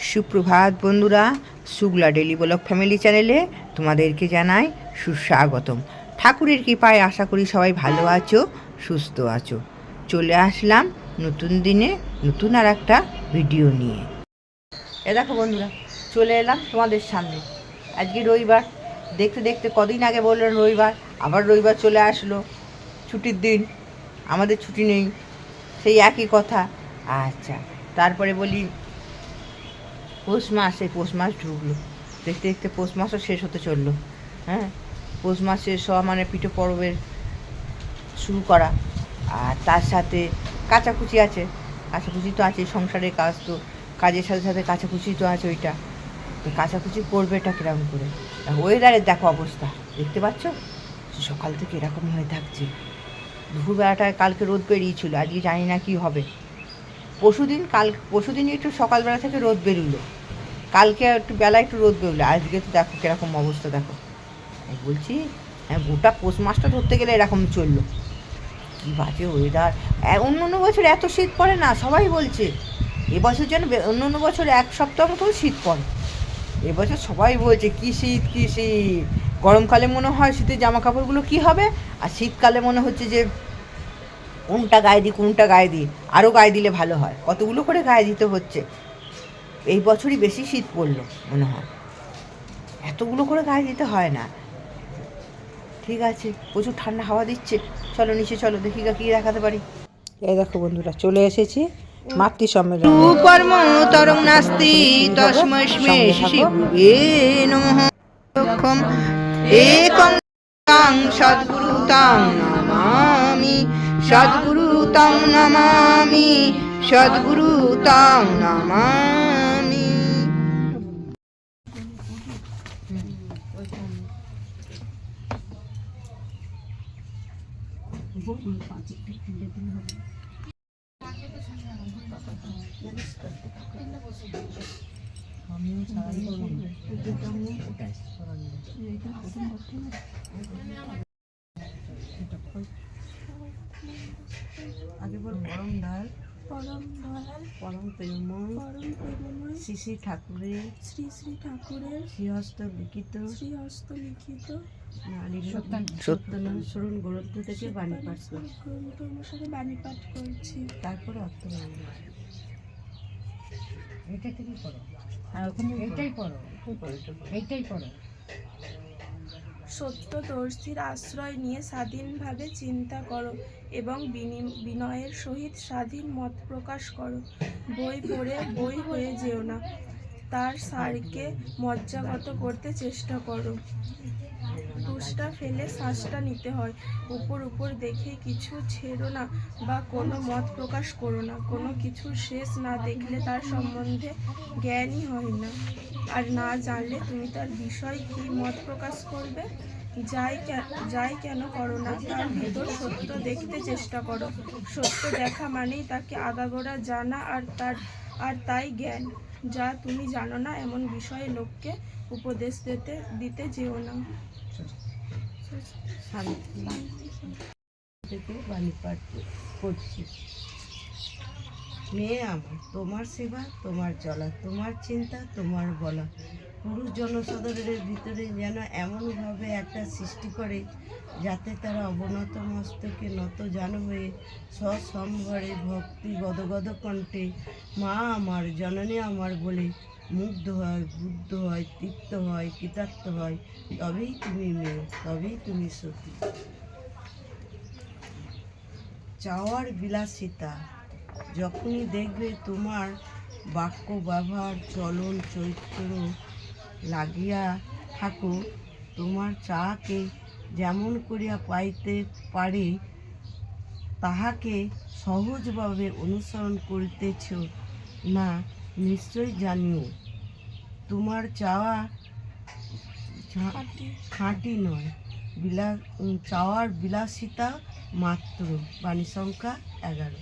সুপ্রভাত বন্ধুরা, Shukla daily blog family চ্যানেলে তোমাদেরকে জানাই সুস্বাগতম। ঠাকুরের কৃপায় আশা করি সবাই ভালো আছো, সুস্থ আছো। চলে আসলাম নতুন দিনে নতুন আর একটা ভিডিও নিয়ে। দেখো বন্ধুরা, চলে এলাম তোমাদের সামনে। আজকে রবিবার, দেখতে দেখতে কদিন আগে বললেন রবিবার, আবার রবিবার চলে আসলো, ছুটির দিন। আমাদের ছুটি নেই, সেই একই কথা। আচ্ছা, তারপরে বলি পৌষ মাস, এই পৌষ মাস ঢুকলো, দেখতে দেখতে পৌষ মাসও শেষ হতে চললো। হ্যাঁ, পৌষ মাস শেষ হওয়া মানে পিঠে পরবের শুরু করা, আর তার সাথে কাচাকুচি আছে। কাচাকুচি তো আছে, সংসারের কাজ তো, কাজের সাথে সাথে কাচাকুচি তো আছে। ওইটা তো কাচাকুচি করবে, এটা কীরকম করে। ওয়েদারের দেখো অবস্থা, দেখতে পাচ্ছ সকাল থেকে এরকম হয়ে থাকছে। দুপুরবেলাটায় কালকে রোদ বেরিয়েছিল, আজকে জানি না কি হবে। পরশুদিন একটু সকালবেলা থেকে রোদ বেরোলো, কালকে একটু বেলা একটু রোদ বেরোলো, আজকে তো দেখো কীরকম অবস্থা। দেখো বলছি, হ্যাঁ, গোটা পৌষ মাসটা ধরতে গেলে এরকম চললো। কী বাজে ওয়েদার! অন্য অন্য বছর এত শীত পড়ে না, সবাই বলছে। এবছর যেন অন্য অন্য বছর এক সপ্তাহ মতো শীত পড়ে, এবছর সবাই বলছে কী শীত কী শীত। গরমকালে মনে হয় শীতের জামা কাপড়গুলো কী হবে, আর শীতকালে মনে হচ্ছে যে কোনটা গায়ে দিই কোনটা গায়ে দিই, আরও গায়ে দিলে ভালো হয়। কতগুলো করে গায়ে দিতে হচ্ছে। এই বছরই বেশি শীত পড়লো মনে হয়, এতগুলো করে গায়ে দিতে হয় না। ঠিক আছে, প্রচুর ঠান্ডা হাওয়া দিচ্ছে। চলো নিচে চলো, দেখি কী দেখাতে পারি। এই দেখো বন্ধুরা, চলে এসেছি মাতৃ সম্মেলন। কর্ম তরং নাস্তি তস্মৈ শিবে নমঃ। একং সদ্গুরু তং নমামি, সদ্গুরু তং নমামি, সদ্গুরু তং নমামি। আগে বল পরম দয়াল, পরম প্রেমময় শ্রী শ্রী ঠাকুরের শ্রীহস্ত লিখিত সত্যনারায়ণ শরণ গ্রন্থ থেকে বাণী পাঠ করছি। তারপর অর্থ এটা থেকে পড়ো, আর ওখানে এইটাই পড়ো, এইটাই পড়ো। সত্যদর্শীর আশ্রয় নিয়ে স্বাধীনভাবে চিন্তা করো এবং বিনয়ের সহিত স্বাধীন মত প্রকাশ করো। বই পড়ে বই হয়ে যেও না, তার সারকে মজ্জাগত করতে চেষ্টা করো। দুষ্টা ফেলে শ্বাসটা নিতে হয়। উপর দেখে কিছু ছেড়ো না বা কোনো মত প্রকাশ করো না। কোনো কিছুর শেষ না দেখলে তার সম্বন্ধে জ্ঞানই হয় না, আর না জানলে তুমি তার বিষয় কি মত প্রকাশ করবে। যাই কেন করো না, তার ভিতর সত্য দেখতে চেষ্টা করো। সত্য দেখা মানেই তাকে আগাগোড়া জানা, আর তাই জ্ঞান। যা তুমি জানো না এমন বিষয়ে লোককে উপদেশ দিতে যেও না। বাণী পাঠ করছি। মেয়ে আমার, তোমার সেবা তোমার চলা, তোমার চিন্তা তোমার বলা। পুরুষ জনসাধারণের ভিতরে যেন এমনভাবে একটা সৃষ্টি করে যাতে তারা অবনত মস্তকে নত জান হয়ে সসম্ভরে ভক্তি গদগদ কণ্ঠে মা আমার জননী আমার বলে মুগ্ধ হয়, বুদ্ধ হয়, তৃপ্ত হয়, কৃতার্থ হয়। তবেই তুমি মেয়ে, তবেই তুমি সতী। চাওয়ার বিলাসিতা, যখনই দেখবে তোমার বাক্য ব্যবহার চলন চরিত্র লাগিয়া থাকো, তোমার চাকে যেমন করিয়া পাইতে পারে তাহাকে সহজভাবে অনুসরণ করিতেছ না নিশ্চয় জানিও। তোমার চাওয়া খাঁটি নয়, চাওয়ার বিলাসিতা মাত্র। বাণী সংখ্যা 11।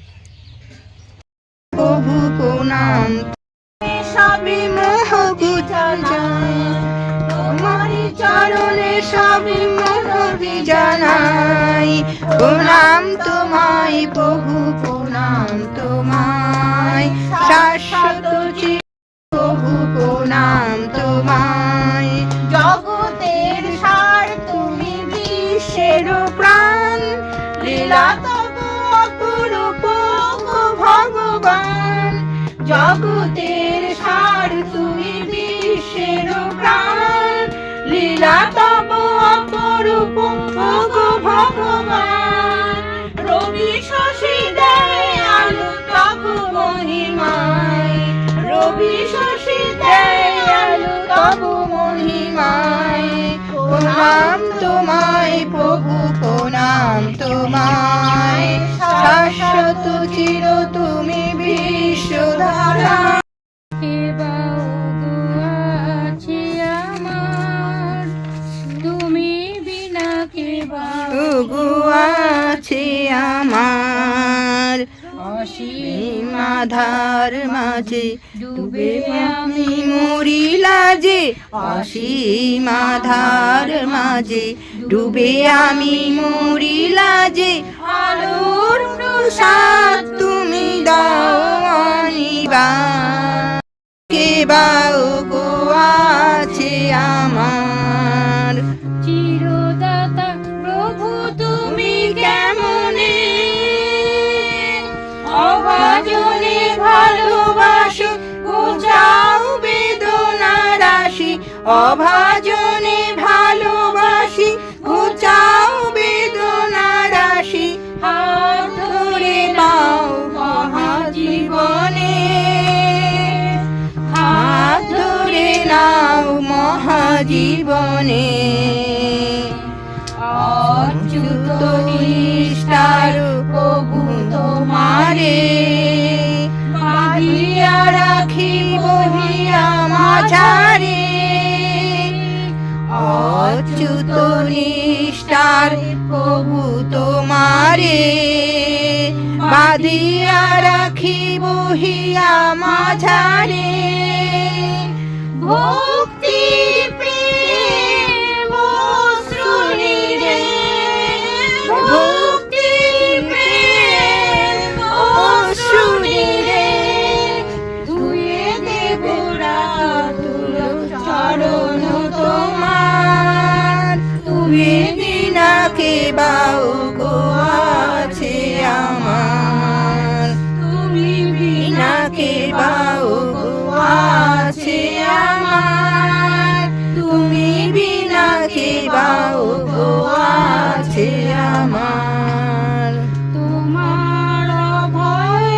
প্রভু প্রণাম, সবই মোহ বুঝা যায়, তোমারি চরণে সবই মোহ জানাই। প্রণাম তোমায় প্রভু, প্রণাম তোমায়, শাশ্বত চির প্রভু তোমায়, জগতের সার তুমি বিশ্বের প্রাণ, লীলা তব অপরূপ গো ভগবান। জগতের সার তুমি বিশ্বের প্রাণ, লীলা তব অপরূপ গো ভগবান। রবি শশী দেয় আলো তব মহিমায়, রবি শশী দেয় আলো তব মহিমায়। প্রণাম তোমায় প্রভু, প্রণাম তোমায়, শাশ্বত চির তুমি বিশ্বধারা। কে বা ওগো আছে আমার, তুমি বিনা কে বা ওগো আছে আমার, অসীম আধার মাঝে ডুবে আমি মরি লাজে, অসীম আধার মাঝে ডুবে আমি মরি লাজে। আলোর প্রসাদ তুমি দাও অনিবার, কে বা ওগো আছে আমার। চিরদাতা প্রভু তুমি কেমনে অভাজনে ভালোবাসো, ঘুচাও বেদনা রাশি, অভাজনে ভালোবাসি, ঘুচাও বেদনা রাশি। হাত ধরে নাও মহাজীবনে, হাত ধরে নাও মহাজীবনে। অচ্যুত নিষ্ঠার প্রভু তোমারে, বাঁধিয়া রাখিব হিয়া মাঝারে। অচ্যুত নিষ্ঠার প্রভু তোমারে, বাঁধিয়া রাখিব হিয়া মাঝারে। ভক্তি প্রেম অশ্রুনিরে, ভক্তি প্রেম অশ্রুনিরে, ধুয়ে দেব রাতুল চরণ তোমার। তুমি বিনা কে বা ওগো আছে আমার, তুমি বিনা কে বা ওগো আছে আমার, তুমি বিনা কে বা ওগো আছে আমার। তোমার ভয়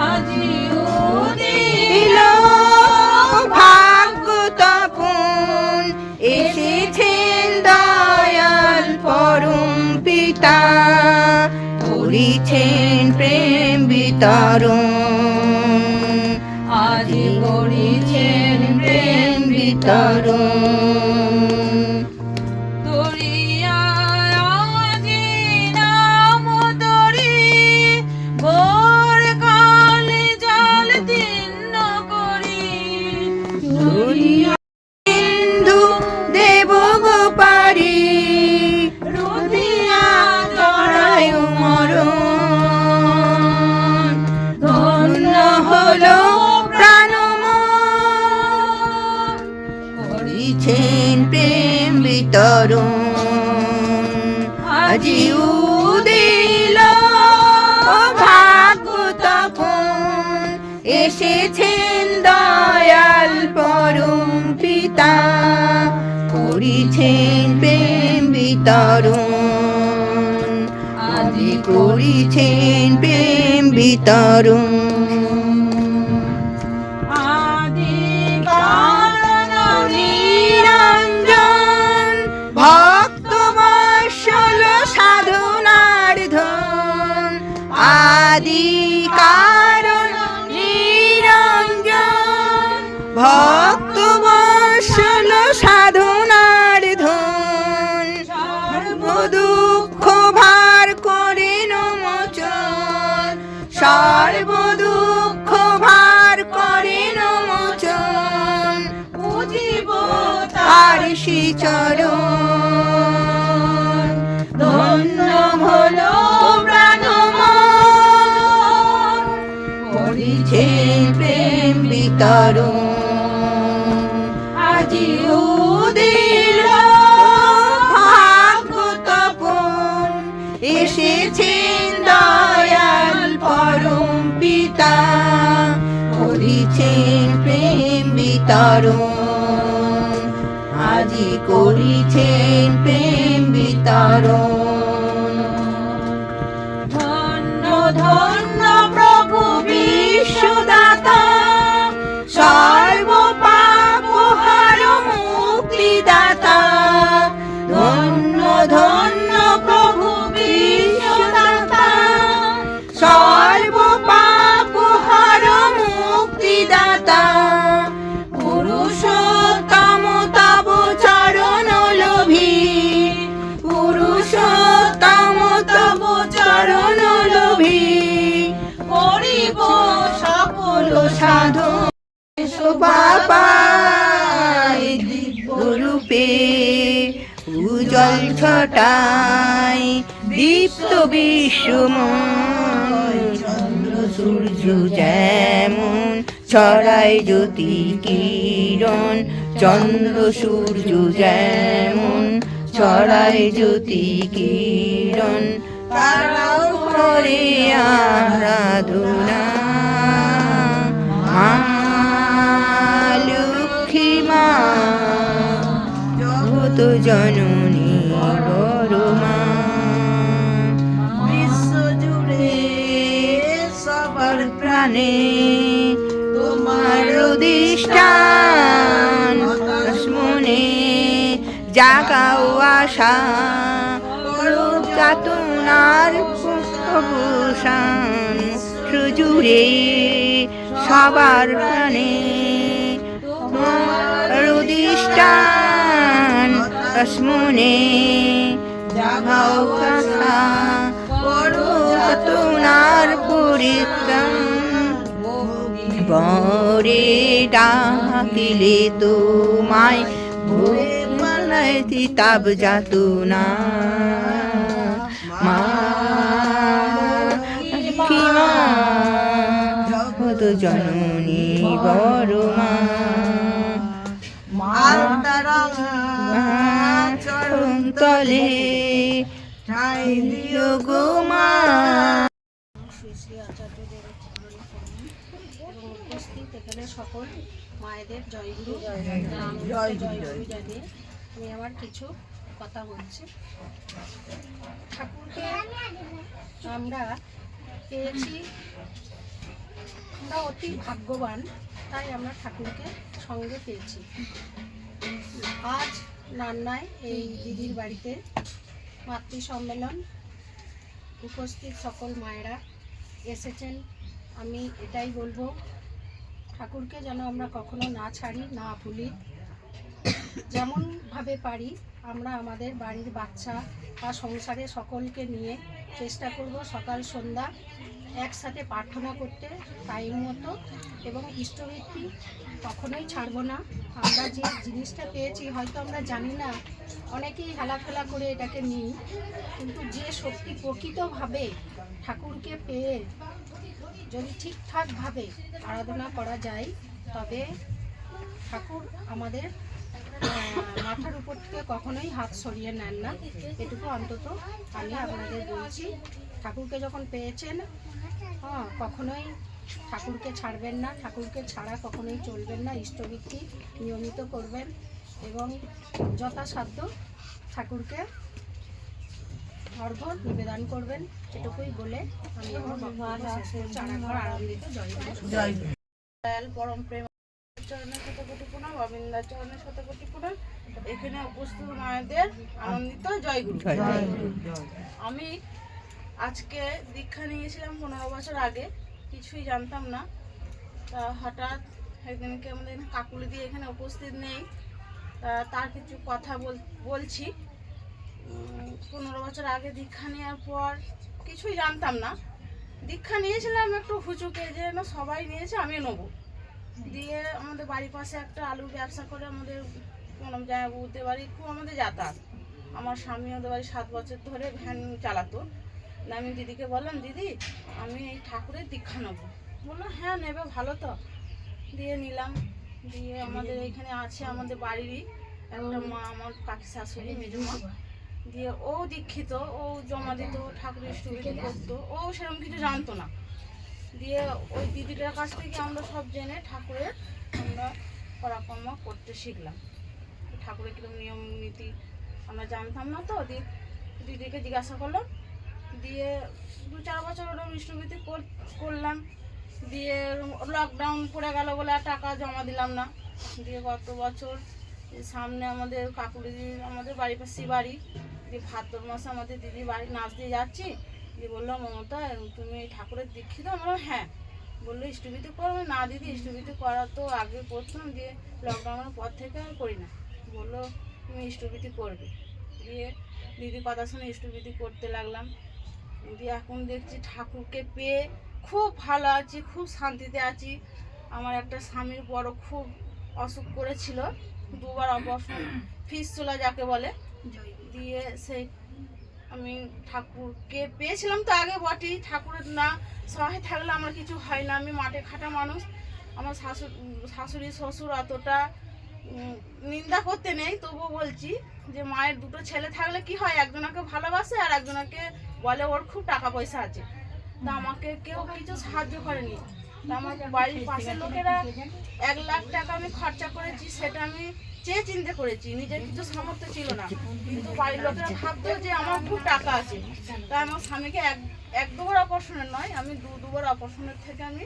আজিও দিল ভাগ্য তপন, এসেছেন দয়াল পরম পিতা, করিছেন প্রেম বিতরণ, আজি করিছেন প্রেম বিতরণ। দরিয়া আজি নাম দরি, ভোর কালে জল দিন করি। দরিয়া সিন্ধু দেব গো পারি, রুধিয়া জড়ায় মরণ। ধন্য হলো প্রাণমন, করিছেন প্রেম বিতরণ। আজি উদিল ভাগ্য তপন, এসেছেন দয়াল পরম পিতা, করিছেন প্রেম বিতরণ। আজি করিছেন প্রেম বিতরণ। আদি কারণ নিরঞ্জন, ভক্ত বৎসল সাধনার ধন। আদি কারণ নিরঞ্জন, ভক্ত বৎসল সাধনার ধন। সর্ব দুঃখ ভার করেন মোচন, সর্ব দুঃখ ভার করেন মোচন। বুঝিব তার শ্রীচরণ, ধন্য হলো প্রাণমন, করিছেন প্রেম বিতরণ। আজিও দিল ভাগ্য তপন, এসেছেন দয়াল পরম পিতা, করিছেন প্রেম বিতরণ, আজি করিছেন প্রেম বিতরণ। ধন্য ধন্য প্রভু বিশ্বদাতা, সর্ব পাপহার মুক্তিদাতা, ধন্য ধন্য প্রভু বিশ্বদাতা, সর্ব পাপহার মুক্তিদাতা, পুরুষোত্তম তব চরণ লোভী, পুরুষোত্তম তব চরণ লোভী, করিব সকল সাধন শোভা পায় দিব্যরূপে, উজ্জ্বল ছটায় দীপ্ত বিশ্বময়, চন্দ্র সূর্য যেমন ছড়ায় জ্যোতি কিরণ, চন্দ্র সূর্য যেমন ছড়ায় জ্যোতি কিরণ, তারাও করে আরাধনা। মা লক্ষ্মী মা জগত জননী বড় মা, বিশ্ব জুড়ে সবার প্রাণে তোমার অধিষ্ঠান, মনে জাগাও আশা, করো যাতনার অবসান, সুজুড়ে সবার প্রাণে তোমার অধিষ্ঠান, মনে জাগাও আশা, করো যাতনার পরিত্রাণ। বরে ডাকিলে তোমায় ভোরে পালায় তিতাব যাতনা, মা লক্ষ্মী মা জগত জননী বড় মা, চরণ তলে ঠাই দিও গো মা। শ্রী শ্রী আচার্যদেবের চরণে প্রণাম এবং উপস্থিত এখানে সকল মায়েদের জয়গুরু জয়গুরু জানিয়ে আমি আমার কিছু কথা বলছি। ঠাকুরকে আমরা পেয়েছি, আমরা অতি ভাগ্যবান, তাই আমরা ঠাকুরকে সঙ্গে পেয়েছি। আজ নান্নায় এই দিদির বাড়িতে মাতৃ সম্মেলন, উপস্থিত সকল মায়েরা এসেছেন। আমি এটাই বলবো, ঠাকুরকে যেন আমরা কখনো না ছাড়ি, না ভুলি। যেমনভাবে পারি আমরা আমাদের বাড়ির বাচ্চা বা সংসারে সকলকে নিয়ে চেষ্টা করব সকাল সন্ধ্যা একসাথে প্রার্থনা করতে টাইম মতো, এবং ইষ্টবৃত্তি কখনোই ছাড়বো না। আমরা যে জিনিসটা পেয়েছি হয়তো আমরা জানি না, অনেকেই হেলাফেলা করে এটাকে নিই, কিন্তু যে সত্যি প্রকৃতভাবে ঠাকুরকে পেয়ে যদি ঠিকঠাকভাবে আরাধনা করা যায়, তবে ঠাকুর আমাদের মাথার উপর থেকে কখনোই হাত সরিয়ে নেন না। এটুকু অন্তত আমি আপনাদের বলছি। ঠাকুরকে যখন পেয়েছেন, কখনোই ঠাকুরকে ছাড়বেন না, ঠাকুরকে ছাড়া কখনোই চলবেন না। ইষ্টবৃত্তি নিয়মিত করবেন এবং যথাসাধ্য ঠাকুরকে অর্ঘ্য নিবেদন করবেন, এটুকুই বলে আমি আমার বক্তব্য শেষ করছি। আরাঘর আনন্দিত জয় গুরু। দয়াল পরম প্রেম চরণের শতকোটি প্রণাম, অবিন্দার চরণের শতকোটি প্রণাম। এখানে উপস্থিত মায়েদের আনন্দিত জয় গুরু। আমি আজকে দীক্ষা নিয়েছিলাম 15 বছর আগে, কিছুই জানতাম না। তা হঠাৎ একদিনকে আমাদের কাকুলি দিয়ে এখানে উপস্থিত নেই, তার কিছু কথা বলছি। 15 বছর আগে দীক্ষা নেওয়ার পর কিছুই জানতাম না। দীক্ষা নিয়েছিলাম একটু হুচুকে, যে না সবাই নিয়েছে আমিও নেবো। দিয়ে আমাদের বাড়ির পাশে একটা আলুর ব্যবসা করে আমাদের প্রণব জামাইবাবুদের বাড়ি খুব আমাদের যাতায়াত। আমার স্বামী ওদের বাড়ি 7 বছর ধরে ভ্যান চালাতো। আমি দিদিকে বললাম, দিদি আমি এই ঠাকুরের দীক্ষা নেবো। বললো হ্যাঁ নেবে, ভালো তো। দিয়ে নিলাম। দিয়ে আমাদের এখানে আছে আমাদের বাড়িরই একটা মা, আমার কাকি শাশুড়ি মেজো মা, দিয়ে ও দীক্ষিত, ও জমা দিত, ঠাকুর ইষ্টবিধি করতো, ও সেরকম কিছু জানতো না। দিয়ে ওই দিদিটার কাছ থেকে আমরা সব জেনে ঠাকুরের আমরা পরাক্রম করতে শিখলাম। ঠাকুরের কীরকম নিয়ম নীতি আমরা জানতাম না, তো দিয়ে দিদিকে জিজ্ঞাসা করলাম। দিয়ে 2-4 বছর ওরকম ইষ্টবিধি করলাম। দিয়ে লকডাউন পড়ে গেল বলে আর টাকা জমা দিলাম না। দিয়ে গত বছর সামনে আমাদের কাকুরি, আমাদের বাড়ির পাশেই বাড়ি, দিয়ে ভাদ্র মাসে আমাদের দিদি বাড়ি নাচ দিয়ে যাচ্ছি। দিয়ে বললো, মমতা তুমি ঠাকুরের দীক্ষিত? আমি বললাম হ্যাঁ। বললো ইষ্টবিধি করবে? না দিদি, ইষ্টবিধি করা তো আগে করতাম, দিয়ে লকডাউনের পর থেকে আর করি না। বললো তুমি ইষ্টবিধি করবে। দিয়ে দিদি কথা শুনে ইষ্টবিধি করতে লাগলাম। দিয়ে এখন দেখছি ঠাকুরকে পেয়ে খুব ভালো আছি, খুব শান্তিতে আছি। আমার একটা স্বামীর বড় খুব অসুখ করেছিল, 2বার অপারেশন, ফিস্টুলা যাকে বলে। দিয়ে সেই আমি ঠাকুরকে পেয়েছিলাম তো আগে বটেই, ঠাকুরের না সহায় থাকলে আমার কিছু হয় না। আমি মাঠে খাটা মানুষ, আমার শাশুড়ি শ্বশুর অতটা নিন্দা করতে নেই, তবুও বলছি যে মায়ের 2টো ছেলে থাকলে কি হয়, একজনকে ভালোবাসে আর একজনকে বলে ওর খুব টাকা পয়সা আছে। তা আমাকে কেউ কিছু সাহায্য করেনি। তা আমার বাড়ির পাশের লোকেরা 1 লাখ টাকা আমি খরচা করেছি, সেটা আমি চেয়ে চিন্তে করেছি, নিজের কিছু সামর্থ্য ছিল না, কিন্তু বাড়ির লোকেরা ভাবতো যে আমার খুব টাকা আছে। তাই আমার স্বামীকে 1-2বার অপারেশনের নয়, আমি 2-2বার অপারেশনের থেকে আমি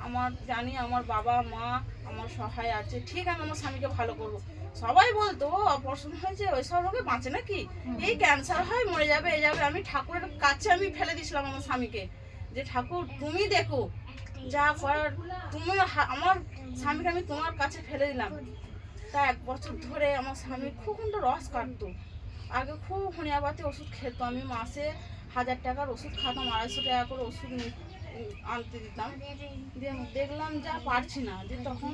আমার জানি আমার বাবা মা আমার সহায় আছে, ঠিক আমি আমার স্বামীকে ভালো করবো। সবাই বলতো ও অপারেশন হয়েছে, ওইসব রোগে বাঁচে নাকি, এই ক্যান্সার হয়, মরে যাবে, এই যাবে। আমি ঠাকুরের কাছে আমি ফেলে দিয়েছিলাম আমার স্বামীকে, যে ঠাকুর তুমি দেখো যা করার, তুমি আমার স্বামীকে আমি তোমার কাছে ফেলে দিলাম। তা 1 বছর ধরে আমার স্বামী খুব কিন্তু রস কাটতো। আগে খুব হোমিওপ্যাথি ওষুধ খেত, আমি মাসে 1000 টাকার ওষুধ খাতাম, 250 টাকা করে ওষুধ আনতে দিতাম। দিয়ে দেখলাম যা পারছি না, যে তখন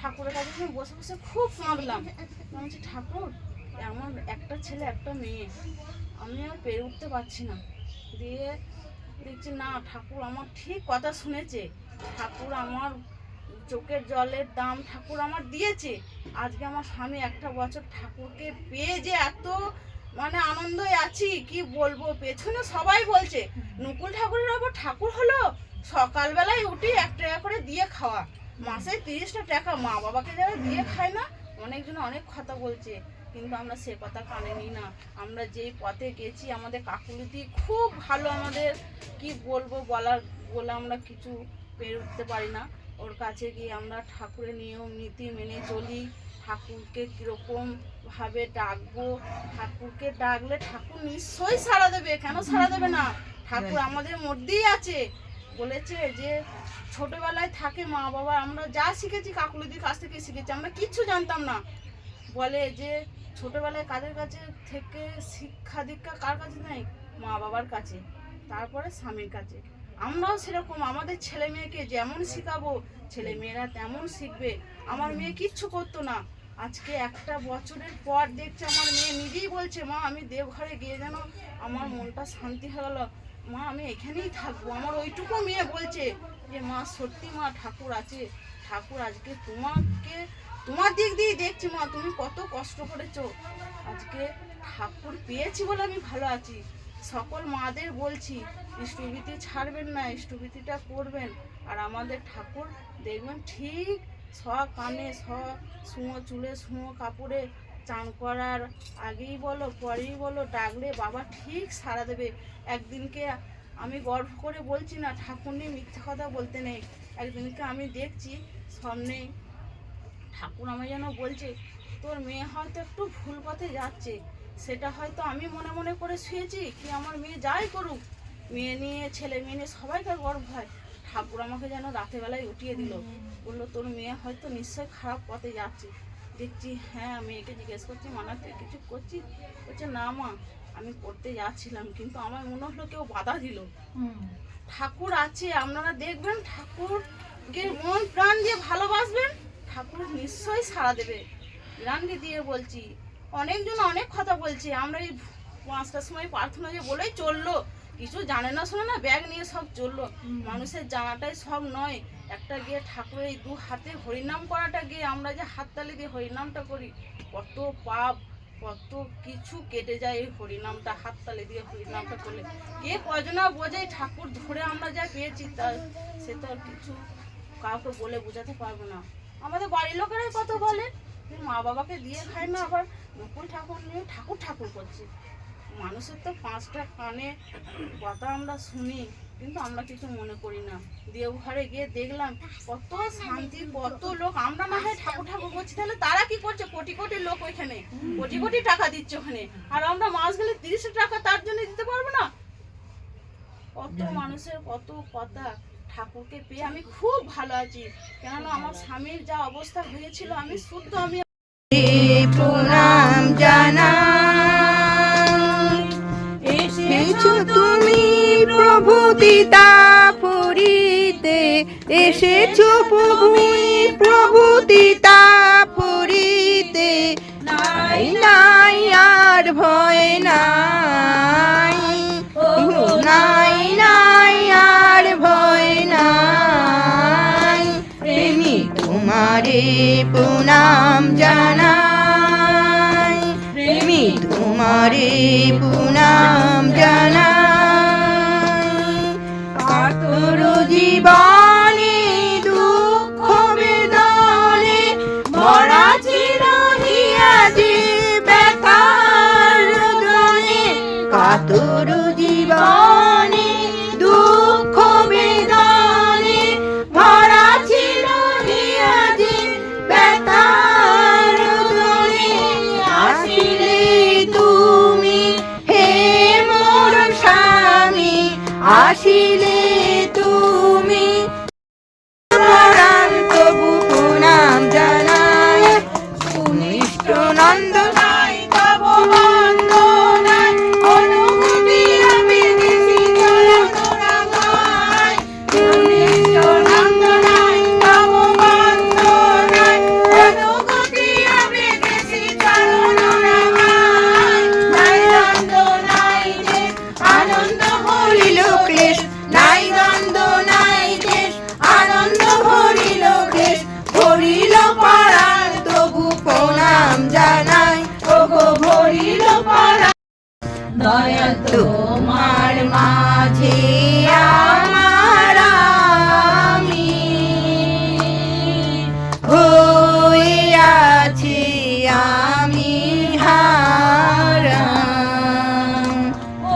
ঠাকুরের কাছে আমি বসে বসে খুব কাঁদলাম। আমি বলছি ঠাকুর, আমার একটা ছেলে একটা মেয়ে, আমি আর পেরে উঠতে পারছি না। দিয়ে দেখছি না, ঠাকুর আমার ঠিক কথা শুনেছে, ঠাকুর আমার চোখের জলের দাম ঠাকুর আমার দিয়েছে। আজকে আমার স্বামী 1 বছর ঠাকুরকে পেয়ে যে এত মানে আনন্দই আছি কি বলবো। পেছনে সবাই বলছে নকুল ঠাকুরের আবার ঠাকুর হলো, সকালবেলায় উঠি 1 টাকা করে দিয়ে খাওয়া, মাসে 30টা টাকা, মা বাবাকে যারা দিয়ে খায় না। অনেকজন অনেক কথা বলছে, কিন্তু আমরা সে কথা কানে নিই না। আমরা যেই পথে গেছি, আমাদের কাকুলিতি খুব ভালো, আমাদের কি বলবো বলে আমরা কিছু পেরে উঠতে পারি না। ওর কাছে গিয়ে আমরা ঠাকুরের নিয়ম নীতি মেনে চলি, ঠাকুরকে কীরকমভাবে ডাকবো, ঠাকুরকে ডাকলে ঠাকুর নিশ্চয়ই সাড়া দেবে, কেন সাড়া দেবে না, ঠাকুর আমাদের মধ্যেই আছে। বলেছে যে ছোটবেলায় থাকে মা বাবা, আমরা যা শিখেছি কাকুলিদির কাছ থেকে শিখেছি, আমরা কিচ্ছু জানতাম না। বলে যে ছোটবেলায় কাদের কাছে থেকে শিক্ষা দীক্ষা কার কাছে নেই, মা বাবার কাছে, তারপরে স্বামীর কাছে। আমরাও সেরকম আমাদের ছেলে মেয়েকে যেমন শেখাবো, ছেলে মেয়েরা তেমন শিখবে। আমার মেয়ে কিচ্ছু করতো না, আজকে 1 বছরের পর দেখছে আমার মেয়ে নিজেই বলছে, মা আমি দেওঘরে গিয়ে যেন আমার মনটা শান্তি হয়ে গেল, মা আমি এখানেই থাকবো। আমার ওইটুকু মেয়ে বলছে যে মা সত্যি মা ঠাকুর আছে, ঠাকুর আজকে তোমার দিক দিয়ে দেখছি মা, তুমি কত কষ্ট করেছো, আজকে ঠাকুর পেয়েছি বলে আমি ভালো আছি। সকল মাদের বলছি ইষ্টভীতি ছাড়বেন না, ইষ্টভীতিটা করবেন। আর আমাদের ঠাকুর দেখবেন ঠিক কানে সুঁয়ো চুলে সুঁয়ো কাপড়ে চান করার আগেই বলো পরেই বলো ডাকলে বাবা ঠিক সাড়া দেবে। একদিনকে আমি গর্ব করে বলছি না, ঠাকুর নিয়ে মিথ্যে কথা বলতে নেই। একদিনকে আমি দেখছি সামনে ঠাকুর আমায় যেন বলছে, তোর মেয়ে হয়তো একটু ভুল পথে যাচ্ছে, সেটা হয়তো আমি মনে মনে করে শুয়েছি, কি আমার মেয়ে যাই করুক, মেয়ে নিয়ে ছেলে মেয়ে নিয়ে সবাইকার গর্ব হয়। ঠাকুর আমাকে যেন রাতের বেলায় উঠিয়ে দিল, বললো তোর মেয়ে হয়তো নিশ্চয়ই খারাপ পথে যাচ্ছে। দেখছি হ্যাঁ, মেয়েকে জিজ্ঞেস করছি মানা তুই কিছু করছিস? বলছে না মা, আমি পড়তে যাচ্ছিলাম, কিন্তু আমার মনে হলো কেউ বাধা দিল। ঠাকুর আছে, আপনারা দেখবেন ঠাকুরকে মন প্রাণ দিয়ে ভালোবাসবেন, ঠাকুর নিশ্চয়ই সাড়া দেবে। রানকে দিয়ে বলছি, অনেকজন অনেক কথা বলছে, আমরা এই 5টার সময় প্রার্থনা যে বলেই চললো, কিছু জানে না শোনে না, ব্যাগ নিয়ে সব চললো। মানুষের জানাটাই সব নয়, একটা গিয়ে ঠাকুরের এই দু হাতে হরিনাম করাটা গিয়ে আমরা যে হাততালি দিয়ে হরিনামটা করি, কত পাপ কত কিছু কেটে যায় এই হরিনামটা, হাততালি দিয়ে হরিনামটা করলে। কে কজনা বোঝে ঠাকুর ধরে আমরা যা পেয়েছি তা সে তো আর কিছু কাউকে বলে বোঝাতে পারবো না। আমাদের বাড়ির লোকেরাই কত বলে যে মা বাবাকে দিয়ে খায় না, আবার নকুল ঠাকুর নিয়ে ঠাকুর ঠাকুর করছে। মানুষের তো পাঁচটা কানে কথা আমরা শুনি, কিন্তু আমরা কিছু মনে করি না। দেওঘরে গিয়ে দেখলাম কত শান্তি, কত লোক। আমরা না হয় ঠাকুর ঠাকুর করছি, তাহলে তারা কি করছে? কোটি কোটি লোক ওইখানে কোটি কোটি টাকা দিচ্ছে ওখানে, আর আমরা মাস গেলে 30 টাকা তার জন্য দিতে পারবো না? কত মানুষের কত কথা। ঠাকুরকে পেয়ে আমি খুব ভালো আছি, কেননা আমার স্বামীর যা অবস্থা হয়েছিল, আমি শুদ্ধ আমি প্রণাম জানাই। এসেছো তুমি প্রভু তিতাপুরীতে, এসেছো প্রভু তিতাপুরীতে। নাই নাই আর ভয় নাই, নাই নাই আর ভয় নাই। প্রেমী তোমারে প্রণাম জানাই, প্রেমী তোমারে প্রণাম জানাই। কাতর জীবনে দুঃখ বেদনে ভরা ছিল হিয়াজি ব্যথার রোদনে। কাতর জীবনে দুঃখ বেদনে ভরা ছিল হিয়াজি ব্যথার রোদনে। আসিলে তুমি হে মোর স্বামী, আসিলে তুমি তবু প্রণাম জানাই। সুমিষ্ট নন্দ নাই তব বন্দনায়, অনুভূতি আমি দিছি চরণরাগায়। সুমিষ্ট নন্দ নাই তব বন্দনায়, অনুভূতি আমি দিছি চরণরাগায়। নাই দ্বন্দ্ব নাই দেশ, আনন্দ ভরিল ক্লেশ। নাই দ্বন্দ্ব নাই দেশ, আনন্দ ভরিল ক্লেশ। ভরিল পাড়ার তবু প্রণাম জানাই, ওগো ভরিল পাড়া। দয়াল তোমার মাঝে আমার আমি হয়ে আছি, আমি হারাম।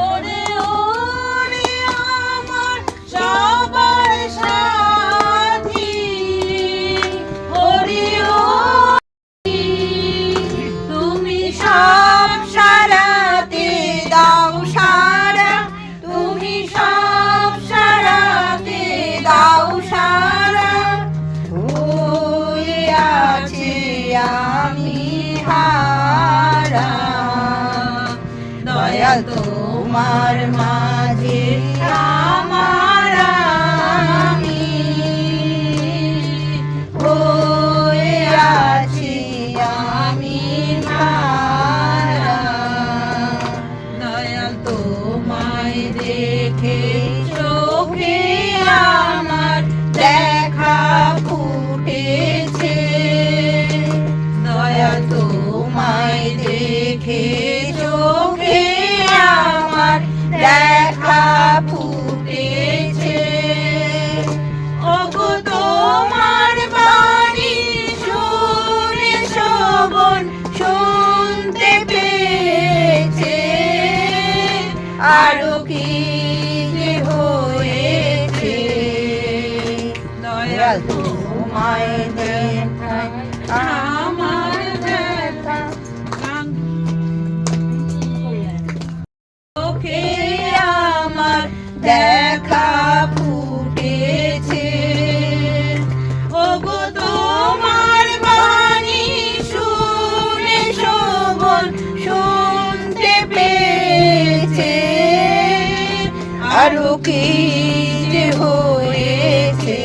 ওরে ওরে আমার সবার সাথী, ওরে ও তুমি সব সারাতে দাও সারা, তুমি সব সারাতে দাও সারা। হয়ে আছে আমি হারা, দয়াল তোমার মাঝে আমার আমি হয়ে আছি, আমি হারা। দয়াল তোমায় দেখে চোখে আমার দেখা ফুটেছে। দয়াল তোমায় দেখে চোখে আমার দেখা ফুটেছে। ওগো তোমার বাণী শুনে শোভন শুনতে পেয়েছে, আরো কি যে হয়েছে। দয়াল তোমায় দেখায় আমার ব্যথা, চোখে আমার দেখা ফুটেছে। ওগো তোমার বাণী শুনে শোভন শুনতে পেয়েছে, আরো কি যে হয়েছে।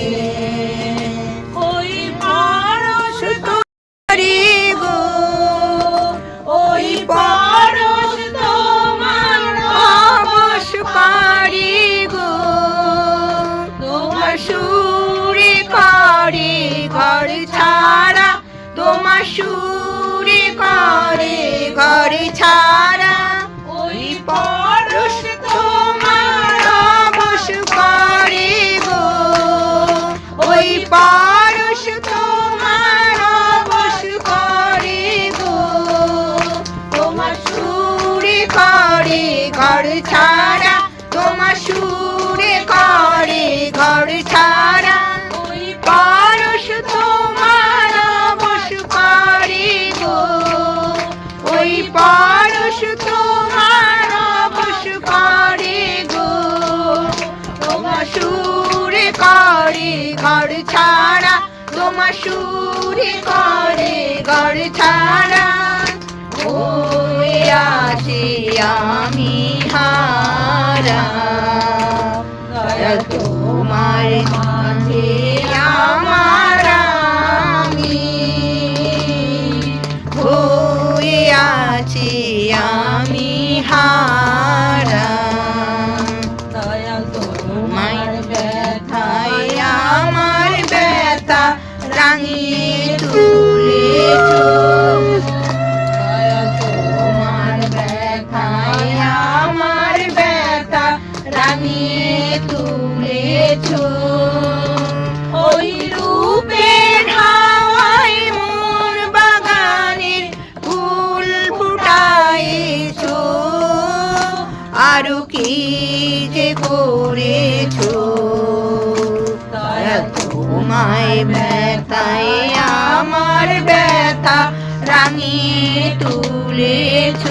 ওই পরশ তোমারি গো, ওই পরশ তোমার অবশ পারি গো। তোমার সুরে তোমার সুরে করে ঘর ছাড়া, ওই পরশ তোমার অবশ করে গো, ওই পরশ তোমার অবশ করে গো, তোমার সুরে করে ঘর ছাড়া, তোমার সুরে করে ঘর ছাড়া, ওই পরশ তোমার অবশ করে গো, ওই পরশ তোমার অবশ করে গো, তোমার সুরে করে ঘর ছাড়া, তোমার সুরে করে ঘর ছাড়া, ওই আছি আমি হারা, তোমার মাঝে আমার আমি, হয়ে আছি আমি হারা, তোমার ব্যথায় আমার ব্যথা রাঙিয়ে তুলেছ, তোমার ব্যথায় আমার ব্যথা রাঙিয়ে তুলেছ, ওই রূপের হাওয়ায় মোর বাগানের ফুল ফুটাইছ, আরো কি যে করেছ, তোমায় ব্যথায় আমার ব্যথা রাঙিয়ে তুলেছ,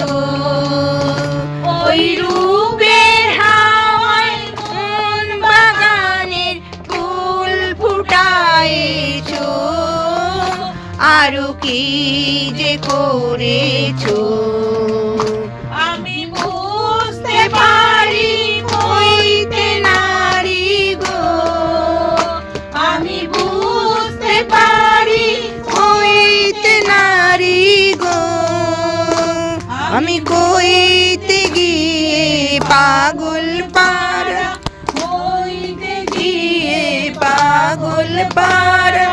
ওই রূপের হাওয়ায় মন বাগানের ফুল ফুটাইছ, আরো কি যে করেছ, আমি বুঝতে পারি হইতে নারী গো, আমি বুঝতে পারি হইতে নারী গো, আমি কইতে গিয়ে পাগল পারা, হইতে গিয়ে পাগল পারা,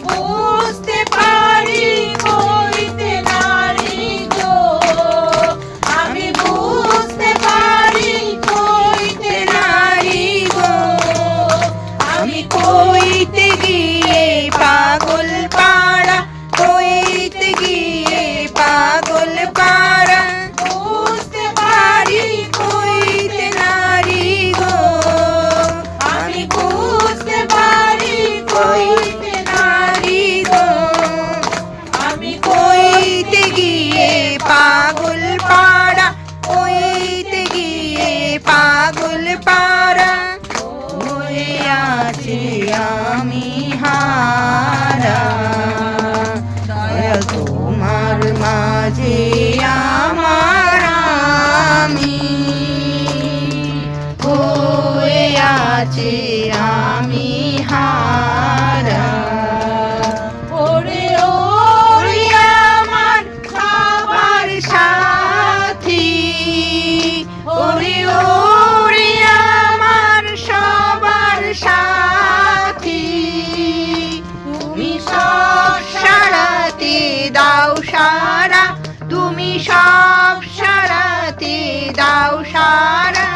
বুঝতে পারি হইতে নারী গো, আমি বুঝতে পারি হইতে নারী গো, আমি কইতে গিয়ে পাগল পারা, কইতে গিয়ে পাগল পারা, বুঝতে পারি কইতে নারী গো, আমি বুঝতে পারি কইতে নারী গো, আমি কইতে গিয়ে পাগল পারা, কইতে গিয়ে পাগল পারা, হয়ে আছি আমি হারা, দয়াল তোমার মাঝে আমার আমি, হয়ে আছি আমি হারা, ওরে ওরে আমার সবার সাথী, ওরে ওরে আমার সবার সাথী, তুমি সব সারাতে দাও সারা, তুমি সব সারাতে দাও সারা,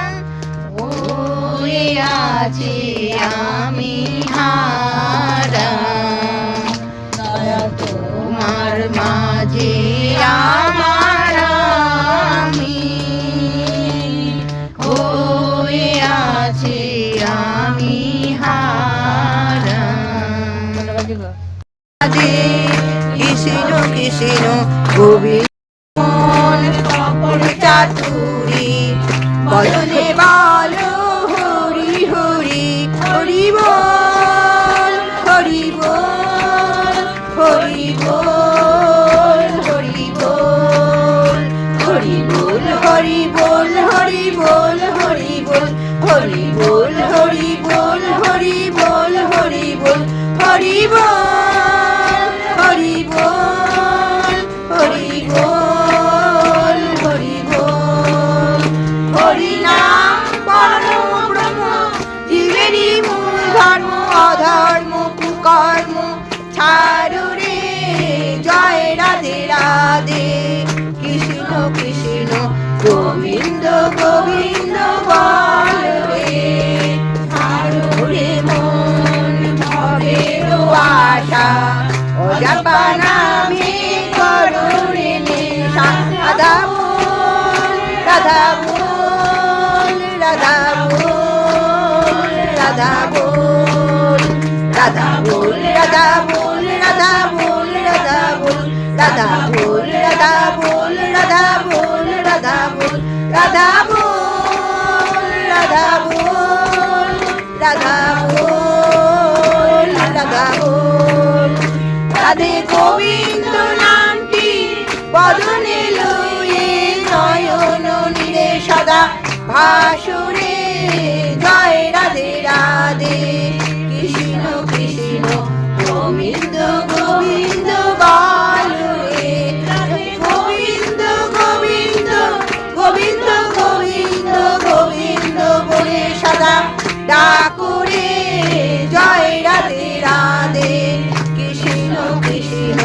ওরে আছি আমি হারা, দয়া তোমার মাঝে আমার আমি, হয়ে আছি আমি হারা, কৃষ্ণ কৃষ্ণ গোবিন্দ মন কপট চাতুরী, বদনে বলো হরি হরি, হরি বল হরি বল, হরি বল হরি বল, হরি বল হরি বল, হরি বল হরি বল, হরি বল হরি বল, হরি বল হরি বল, হরি বল হরি বল, হরি বল হরি বল, জপা নামে করুণে নেশা রাধা বল রাধা বল রাধা বল রাধা বল রাধা বল রাধা বল রাধা বল রাধা বল রাধা বল রাধা বল রাধা বল রাধা বল রাধা বল রাধা বল রাধা বল রাধা বল রাধে গোবিন্দ নামটি বদনে লয়ে নয়ন নীরে সদা ভাসুরে জয় রাধে রাধে কৃষ্ণ কৃষ্ণ গোবিন্দ গোবিন্দ বলরে গোবিন্দ গোবিন্দ গোবিন্দ গোবিন্দ গোবিন্দ বলে সদা ডাকুরে জয় রাধে রাধে কৃষ্ণ কৃষ্ণ